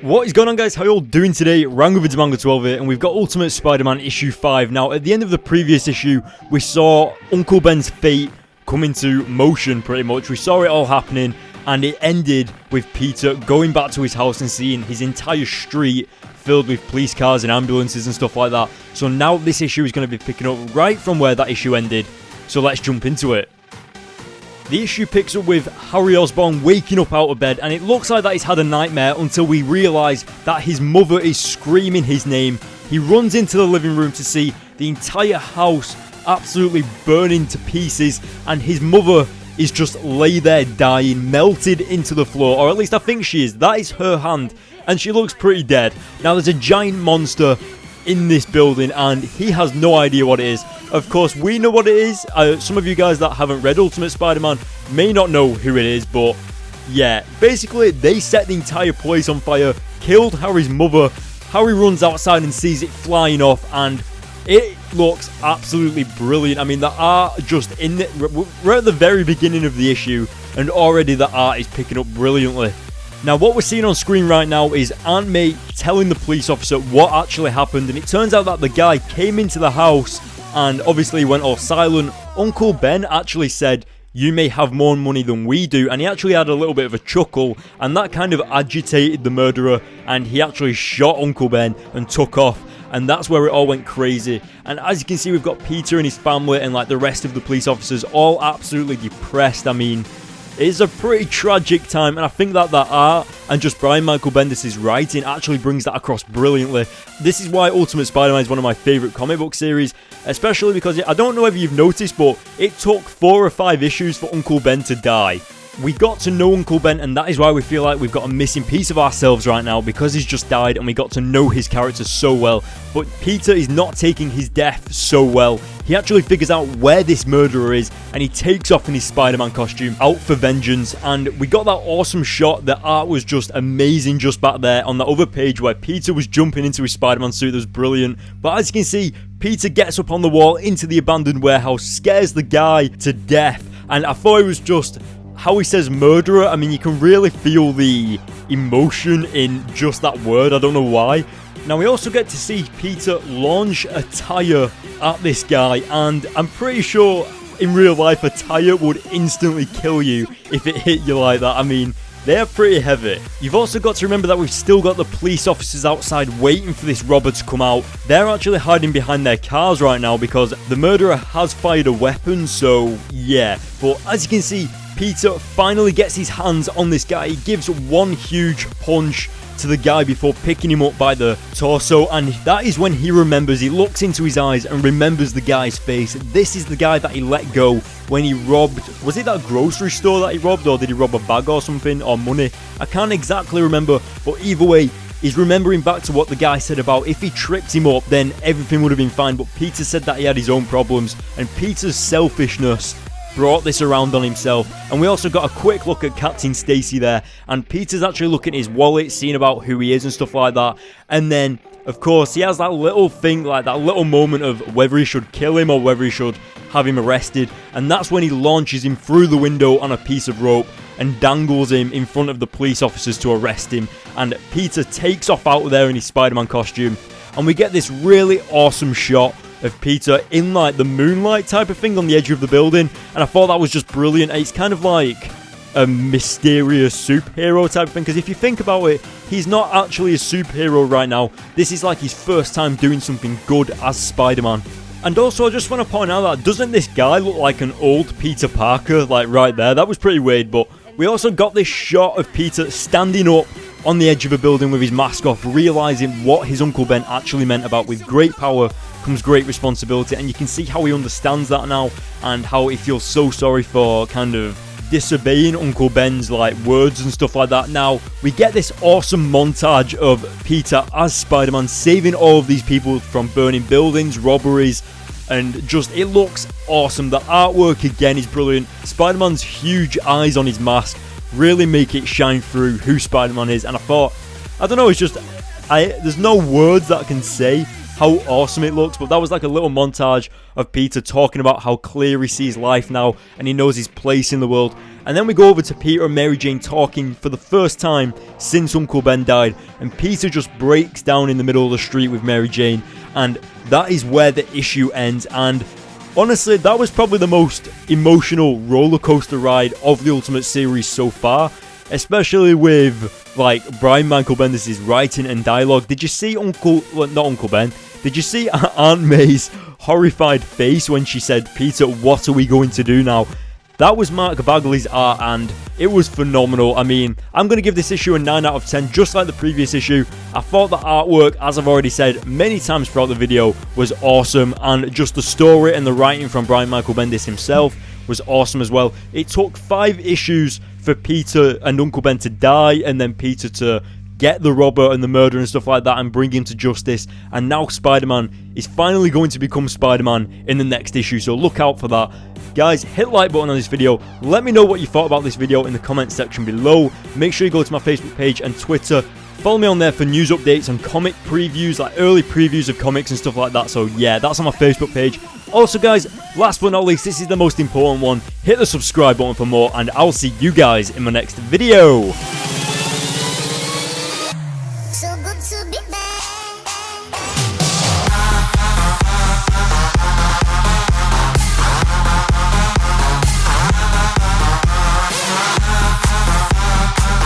What is going on, guys? How you all doing today? Rangovidsmango12 here, and we've got Ultimate Spider-Man issue 5. Now, at the end of the previous issue, we saw Uncle Ben's fate come into motion, pretty much. We saw it all happening, and it ended with Peter going back to his house and seeing his entire street filled with police cars and ambulances and stuff like that. So now this issue is going to be picking up right from where that issue ended. So let's jump into it. The issue picks up with Harry Osborn waking up out of bed, and it looks like that he's had a nightmare until we realise that his mother is screaming his name. He runs into the living room to see the entire house absolutely burning to pieces, and his mother is just lay there dying, melted into the floor, or at least I think she is. That is her hand, and she looks pretty dead. Now there's a giant monster in this building, and he has no idea what it is. Of course, we know what it is. Some of you guys that haven't read Ultimate Spider-Man may not know who it is, but yeah, basically they set the entire place on fire, killed Harry's mother. Harry runs outside and sees it flying off, and it looks absolutely brilliant. I mean, the art just in it, we're at the very beginning of the issue, and already the art is picking up brilliantly. Now, what we're seeing on screen right now is Aunt May telling the police officer what actually happened, and it turns out that the guy came into the house and obviously went all silent. Uncle Ben actually said, "You may have more money than we do," and he actually had a little bit of a chuckle, and that kind of agitated the murderer, and he actually shot Uncle Ben and took off. And that's where it all went crazy. And as you can see, we've got Peter and his family and like the rest of the police officers all absolutely depressed. I mean, it's a pretty tragic time, and I think that that art and just Brian Michael Bendis' writing actually brings that across brilliantly. This is why Ultimate Spider-Man is one of my favourite comic book series, especially because I don't know if you've noticed, but it took 4 or 5 issues for Uncle Ben to die. We got to know Uncle Ben, and that is why we feel like we've got a missing piece of ourselves right now, because he's just died and we got to know his character so well. But Peter is not taking his death so well. He actually figures out where this murderer is, and he takes off in his Spider-Man costume out for vengeance. And we got that awesome shot. The art was just amazing just back there on the other page where Peter was jumping into his Spider-Man suit. That was brilliant. But as you can see, Peter gets up on the wall into the abandoned warehouse, scares the guy to death, and I thought it was just how he says murderer. I mean, you can really feel the emotion in just that word. I don't know why. Now, we also get to see Peter launch a tire at this guy, and I'm pretty sure in real life a tire would instantly kill you if it hit you like that. I mean, they're pretty heavy. You've also got to remember that we've still got the police officers outside waiting for this robber to come out. They're actually hiding behind their cars right now because the murderer has fired a weapon, so yeah. But as you can see, Peter finally gets his hands on this guy. He gives one huge punch to the guy before picking him up by the torso, and that is when he remembers. He looks into his eyes and remembers the guy's face. This is the guy that he let go when he robbed, was it that grocery store that he robbed, or did he rob a bag or something, or money? I can't exactly remember, but either way, he's remembering back to what the guy said about if he tripped him up, then everything would have been fine. But Peter said that he had his own problems, and Peter's selfishness brought this around on himself. And we also got a quick look at Captain Stacy there, and Peter's actually looking at his wallet, seeing about who he is and stuff like that. And then, of course, he has that little thing, like that little moment of whether he should kill him or whether he should have him arrested. And that's when he launches him through the window on a piece of rope and dangles him in front of the police officers to arrest him. And Peter takes off out of there in his Spider-Man costume, and we get this really awesome shot of Peter in like the moonlight type of thing on the edge of the building, and I thought that was just brilliant. It's kind of like a mysterious superhero type of thing, because if you think about it, he's not actually a superhero right now. This is like his first time doing something good as Spider-Man. And also, I just want to point out that doesn't this guy look like an old Peter Parker, like right there? That was pretty weird. But we also got this shot of Peter standing up on the edge of a building with his mask off, realizing what his Uncle Ben actually meant about with great power comes great responsibility. And you can see how he understands that now, and how he feels so sorry for kind of disobeying Uncle Ben's like words and stuff like that. Now we get this awesome montage of Peter as Spider-Man saving all of these people from burning buildings, robberies, and just it looks awesome. The artwork again is brilliant. Spider-Man's huge eyes on his mask really make it shine through who Spider-Man is, and I thought, I don't know, it's just there's no words that I can say how awesome it looks. But that was like a little montage of Peter talking about how clear he sees life now and he knows his place in the world. And then we go over to Peter and Mary Jane talking for the first time since Uncle Ben died, and Peter just breaks down in the middle of the street with Mary Jane, and that is where the issue ends. And honestly, that was probably the most emotional roller coaster ride of the Ultimate series so far, especially with like Brian Michael Bendis' writing and dialogue. Did you see not Uncle Ben, did you see Aunt May's horrified face when she said, "Peter, what are we going to do now?" That was Mark Bagley's art, and it was phenomenal. I mean, I'm going to give this issue a 9 out of 10, just like the previous issue. I thought the artwork, as I've already said many times throughout the video, was awesome, and just the story and the writing from Brian Michael Bendis himself was awesome as well. It took 5 issues for Peter and Uncle Ben to die, and then Peter to get the robber and the murderer and stuff like that and bring him to justice, and now Spider-Man is finally going to become Spider-Man in the next issue, so look out for that. Guys, hit the like button on this video. Let me know what you thought about this video in the comment section below. Make sure you go to my Facebook page and Twitter. Follow me on there for news updates and comic previews, like early previews of comics and stuff like that. So yeah, that's on my Facebook page. Also guys, last but not least, this is the most important one. Hit the subscribe button for more, and I'll see you guys in my next video. So good to be back.